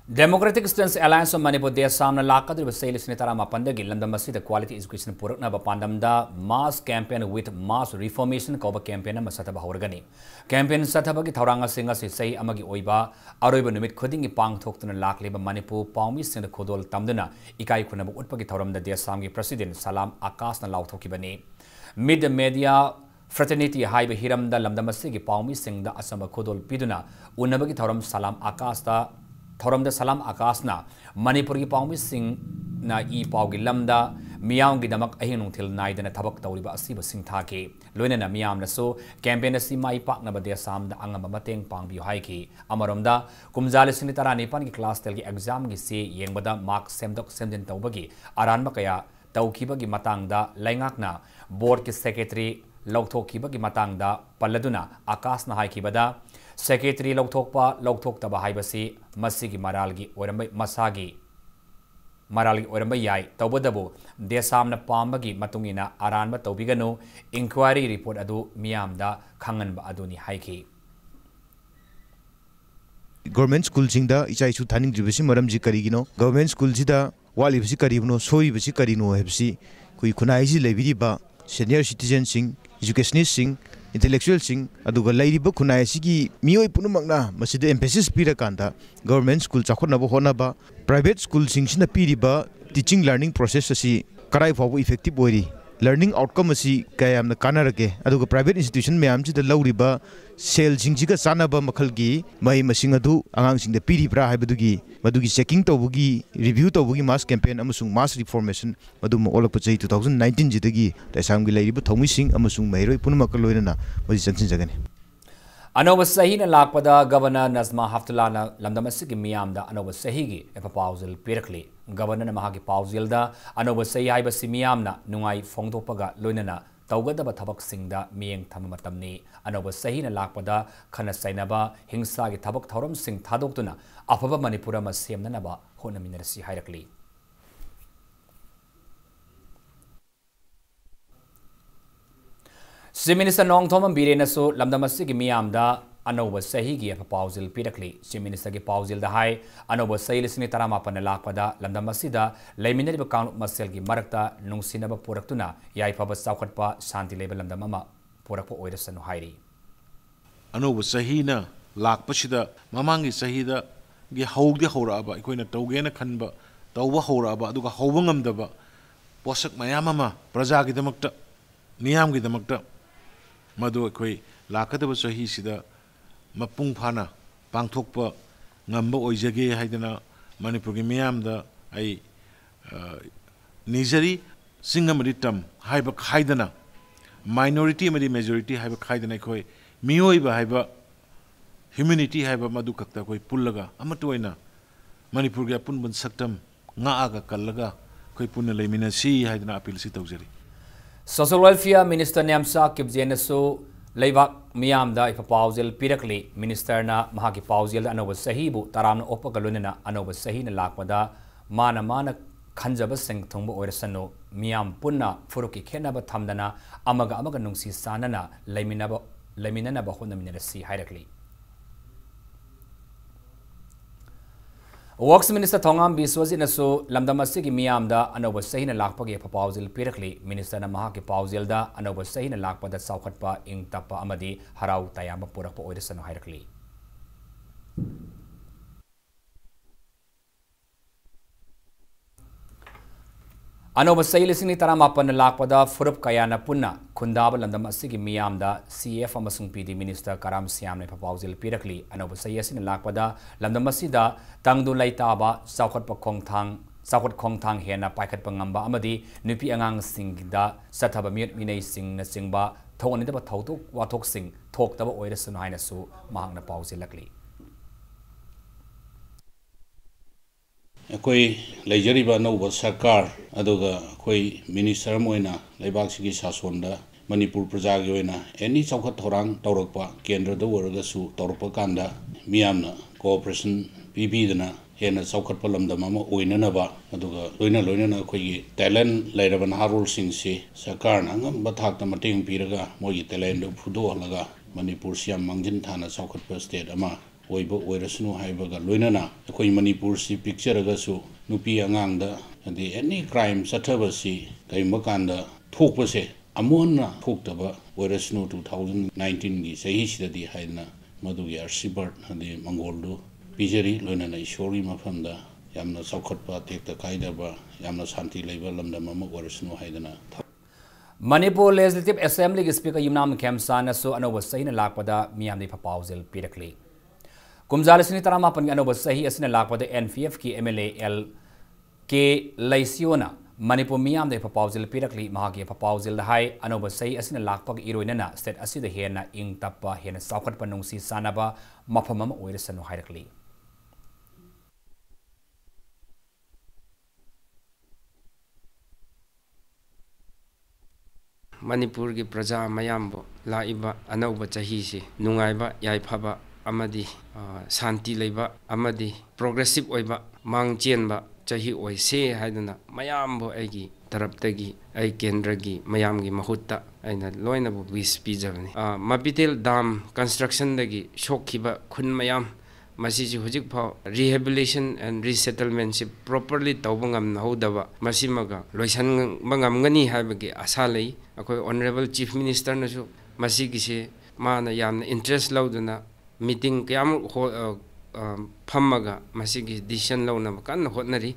Democratic Students Alliance of Manipur de Samna Lakadri was Sailor Sinitarama Pandagi, Landamasi, the quality education Purna Pandamda, mass campaign with mass reformation cover campaign Masataba Horgani. Campaign Satabaki Taranga singers say Amagi Oiba, Aroba Numit Kudingi Pang Toktan Lakliba Manipur, Paumis and the Kodol Tamduna, Ikai Kunabu Utpaki Toram, the Dear Samgi President Salam Akas na Lautokibani. Mid the media fraternity haiba hiramda lamdamasigi paumi singda asamba khodol piduna unabagi thoram salam akasda thoramda salam akasna Manipur gi paumi sing na I paugi lamda miyam gi damak ahin nungthil naidana thabak tawriba asiba singthaki loinana miyam naso campaign asi mai pakna bade samda angama mateng pangbi haiki amaromda kumjale sini tarani pan gi class tel gi exam gi se yengbada mark semdok semden tawbagi aranba kaya tawkibagi matangda laingakna board ki secretary lawthokibagi matangda palladuna akasna haikibada secretary lawthokta haibasi masigi maralgi orambai masagi maralgi orambai yai tawbadabu desamna pambagi matungina aranba tawbiganu inquiry report adu miyamda khanganba aduni haiki government school singda ichai su thaning dribasi maramji karigino government school sida wali basi karibno soi basi karino hebsi kui khunai ji lebiriba senior citizen sing educationist sing intellectual sing aduga lairiba khunai sigi mioi punumakna masida emphasis pirakanda government school chakhonaba honaba private school sing sina piriba teaching learning process asi karai fawu effective ori learning outcome asi kayamna kanarage aduga private institution mayam ji da lauriba sel singjiga sanaba makhalgi mai masing adu angang sing da piribra haibadugi madugi checking tawbugi review tawbugi mass campaign amasung mass reformation madum olakpa chai 2019 jidagi taisam gi lairiba thomi sing amasung mairoi punumakal loinana madi chanchin jagani Anoba Sahina Lakpada Governor Nazma Haftulana Lamdamasiki Miamda Anoba Sahigi Epapauzil Pirakli Governor Mahagi Pauzilda Anoba Sahiba Simiamna Nungai Fongtopaga Lunana Taugadaba Tabak Singda Mieng Tamatamni Anoba Sahina Lakpada Kana Sainaba Hingsagi Tabak Thorum Sing Tadoktuna Afaba Manipura Masemnaba Honaminasi Hirakli Minister Nong Thomam Birenasu Lamdamasigi Miamda Anoba Sahigi Pauzil Pirakli Minister gi Pauzil da Hai Anoba Sailisni Tarama Panalakpada Lamdamasida Laiminari Bakang Masel gi Marakta Nungsinaba Puraktuna Yai Paba Saukatpa Shanti Label Lamdamama Purakpo Oirasanu Hairi Anoba Sahina Lakpashida Mamangi Sahida gi Hogdi Horaba Ikoina Togena Kanba Tauba Horaba Duka Hovangamdaba Posak Mayamama Prajagi Damakta Niamgi Damakta Madu Koi Lakadaba Sahi Sida Mapung Pana Pangthokpa Ngamba Oijage Haidana Manipur Miamda I Nizari Singamaritam Haiba Haidana Minority Madi Majority Haiba Haidana Koi Mioiba Haiba Humanity Haiba Madu Kakta Koi Pullaga Amatuina Manipur Punban Saktam Ngaaga Kalaga Koi Puna Lemina Si Haidana Apil Sitauzeri Social Welfare Minister Nyamsa Kibjenasu Leivak Miamda Ipapauzil Pirakli Minister na Mahaki Pauzil Anoba Sahibu Taram Opagalunina Anoba Sahina Lakpada Mana Kanjaba Sing Tumbo Oresano Miam Punna Furuki Kenaba Tamdana Amaga Nungsi Sanana Leminana Bahuna Hirakli Works Minister Thongam Biswazinasu Lamdamasigi Miamda Anoba Sahina Lakpagi Papauzil Pirakli Minister na Mahaki Pauzilda Anoba Sahina Lakpada Saukatpa Ing Tapa Amadi Harau Tayamba Purakpa Oirasanu Hirakli Anoba Sailisini Taramapan Lakpada Furup Kayana Punna Kundaba Landamasigi Miamda CF Amasung PD Minister Karam Siamne Papauzil Pirakli Anoba Sayasin Lakpada Landamasida Tangdu Laitaba Saukhat Kongthang Hena Paikat Pangamba Amadi Nupi Angang Singda Sataba Minay Sing na Singba Thonidaba Tautuk Watok Sing Tokdaba Oirasanu Hainasu Mahangna Pauzilakli Akoi Lejariba Nova Sarkar Adoga Koi Minister Moina Lebaksigi Sasonda Manipur Prajagoina any Saukat Torang Tauropa Kendra the Waragasu Tauropa Kanda Miamna Cooperation Bibidana Hena Saukat Palam the Mama Uinanaba Aduga Loina Koi Talent Leraban Harul Singsi Sarkar Nangam Batak the Mating Piraga Moyi Talent of Pudo Laga Manipur Siam Mangjin Tana Saukat per state Ama Oibo Oirasunu Haibaga Luinana, Koi Manipur si picture agasu, Nupi Anganda, and the any crime Satabasi, Kaimakanda, Tokpase, Amona Toktaba, Oirasunu 2019, the Sahish the Haina, Madugi Arsibert, and the Mongoldo, Pijari, Luinana, Shori Mafanda, Yamna Saukatpa, take the Kaidaba, Yamna Santi Level, and the Mama Oirasunu Haidana. Manipur Legislative Assembly ki Speaker Yumnam Kemsan so anoba sahi na lakpada miyam ni proposal pirakli. Kumjal sini tarama pan anoba sahi asina lakpada NPF ki MLA L K Laisiona Manipur miyam ni proposal pirakli mahagi proposal hai anoba sahi asina lakpag iroinana state asida hena ing tappa hena saukat panungsi sanaba mapamam oirasanu hairakli. Manipur ki praja mayambo laiba anauba chahi se nungaiba yaifaba amadi santi leiba amadi progressive oiba mangchenba chahi oise haidana mayambo aigi taraptagi ai kendragi mayamgi mahutta aina loina bu wis pijabani mapitel dam construction dagi shokhiba khun mayam masiji hujik phau rehabilitation and resettlement se properly tawbangam nahodaba masimaga loisan bangam ngani haibagi asa lei akoi honorable chief minister na su masigi se mana yamna interest lauduna meeting kyam phammaga masigi decision launa kan hotnari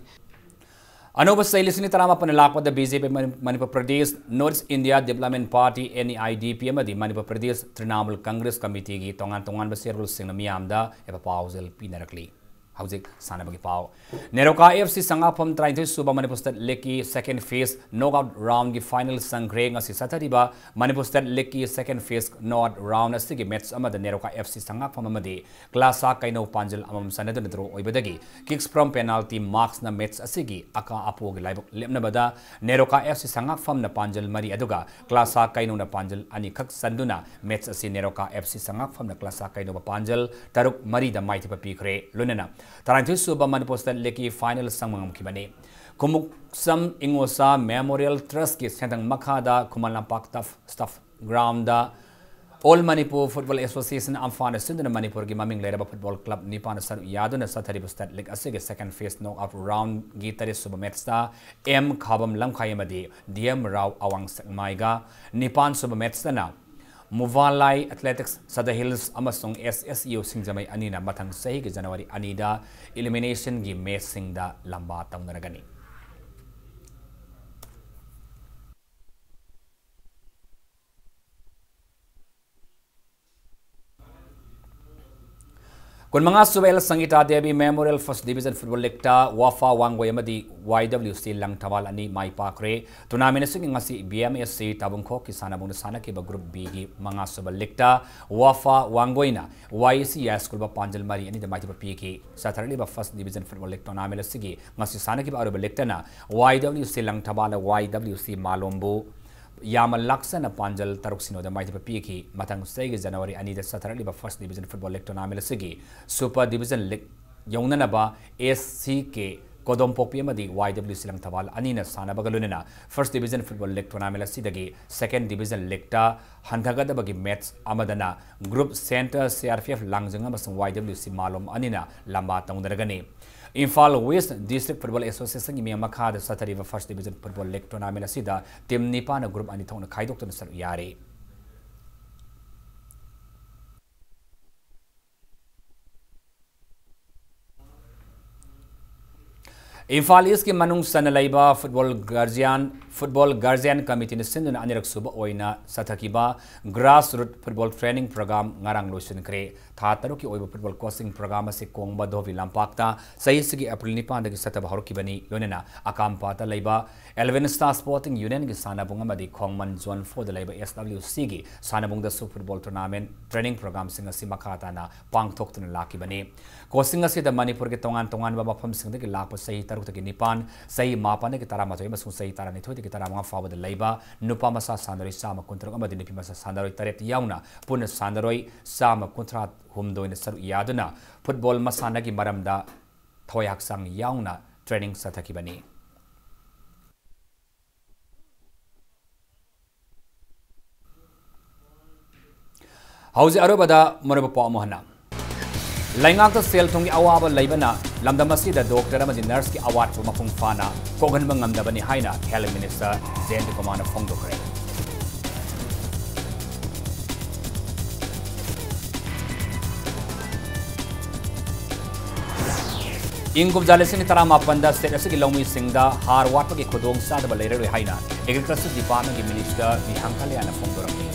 Anoba Sailisini Tarama Panalapa, the BJP Manipur Pradesh, North India Development Party, NIDP, the Manipur Pradesh Trinamal Congress Committee, Tongan Basirul Sinamiamda, a proposal Pinarakli. Housing Sanabagi Pau. Neroka FC Sangapam trying to Suba Manipur State Leki second phase knockout round the final Sangreng as Satariba, Manipur State Leki second phase knockout round as the Mets Ama the Neroka FC Sangapam Amadi, Klasa Kaino Panjal Amam Sanadro Oibadagi, kicks from penalty marks na Mets Asigi, Aka Apog Lemnabada, Neroka FC Sangapam na Panjal Mari Aduga, Klasa Kaino na Panjal Anikak Sanduna, Mets Asi Neroka FC Sangapam na Klasa Kaino Panjal, Taruk Mari the Mighty Papikre, Lunana. Taranthi Suba Manipur State Leki final Sangmam Kibani. Kumuk Sam Ingosa Memorial Trust ki Sentang Makada Kumalampak Staff Ground All Manipur Football Association Amfana Sindana Manipur ki Maming Leraba Football Club Nipan Sar Yaduna Satari State League Asig second phase knockout round Gitari Suba Metsta M Kabam Lamkayamadi DM Rao Awang Maiga Nipan Suba Metstana Muvalai Athletics Sada Hills Amasong SSU Singjamay Anina Matang Sahi January Anida elimination gi match singda lamba taunaragani. Kun mga subel Sangita Devi Memorial First Division Football League ta Wafa Wangway amadi YWC lang tawal ani mai pakre tournament sing ngasi BMSC tabungko ki sana bung sana ki ba group B gi mga subel League ta Wafa Wangway na YC School ba Panjal Mari ani da mai ba P ki Saturday ba First Division Football League tournament sigi ngasi sana ki ba aro League ta na YWC lang tawala YWC Malombo Yamal Laksana Panjal Taruksino the Mighty Piki, Matang Segi January Anida Saturday First Division Football League Tournament Sigi, Super Division League Yonanaba, SCK, Kodom Popiamadi, YW Silang Taval, Anina Sana Bagalunina, First Division Football League Tournament Sidagi, Second Division League Ta, Hantagadabagi Mets, Amadana, Group Center, CRPF Langzangamas, YWC Malom Anina, Lamba Tangaragani. Imphal West District Football Association gi Myanmar da Satari First Division Football League Tournament asida team nipa na group ani thong na khaidok na sar yare Imphal East ki manung san laiba Football Guardian Committee na sindun anirak suba oina sathakiba grassroots football training program ngarang lotion kre Tataru ki oiba football coaching program ase kongba dovi lampakta sayisigi April nipan dagi sataba haruki bani lonena akampata laiba 11 Star Sporting Union gi sanabung amadi Khongman Zone 4 da laiba SWC gi sanabung da football tournament training program singa simakata na pangthoktan laki bani coaching ase da Manipur gi tongan ba mafam sing dagi lakpa sahi taruk dagi nipan sahi mapane gi tara matoi masung sahi tara ni thoi dagi tara mga fawa da laiba nupa masa sandaroi sama kontrok amadi nipi masa sandaroi taret yauna pun sandaroi sama kontrat humdoin saru yaduna football masana gi maramda thoyak sang yauna training sathaki bani Hauzi arobada moraba pa mohana Laingak ta sel thongi awaba laibana lamdamasi da doctor amadi nurse ki award pu mapung fana kogan bangam bani haina health minister Zain Kumar Fongdokre ꯏꯪ ꯀꯨꯝꯖꯥ ꯂꯤꯁꯤꯡ 2018ꯗ state ꯑꯁꯤꯒꯤ ꯂꯧꯃꯤꯁꯤꯡꯗ ꯍꯥꯔ ꯋꯥꯠꯄꯒꯤ ꯈꯨꯗꯣꯡꯆꯥꯗꯕ ꯂꯩꯔꯔꯣꯏ ꯍꯥꯏꯅ agriculture ꯗꯤꯄꯥꯔꯠꯃꯦꯟꯠꯀꯤ ꯃꯤꯅꯤꯁꯇꯔ ꯃꯤꯍꯥꯡ ꯀꯂꯤꯌꯥꯅ ꯐꯣꯡꯗꯣꯔꯛꯈꯤ꯫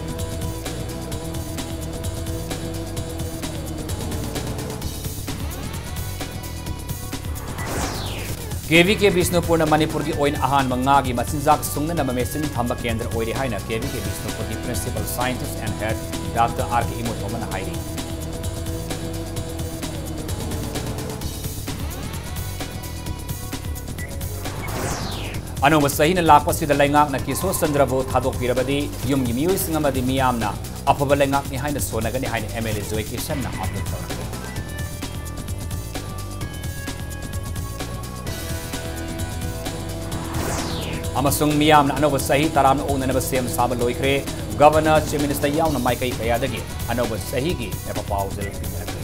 KVK Bisnupurna Manipurgi oin ahan mangagi machinjak sungnana mamesin thamba kendra oiri haina KVK Bisnupurgi principal scientist and head Dr. R.K. Imutomana hairi. Anoma sahina lakpasida laingak na kiso sandrabo thadok pirabadi yumgi miyoi singamadi miyamna afaba laingak ni haina sonagani haina MLA Joy Kishan na update tawrakki. Amasung miyam na anoba sahi taram na una na basem saba loikre Governor Chief Minister yaw na Maikai Kayadagi anoba sahi gi epapawzel pinag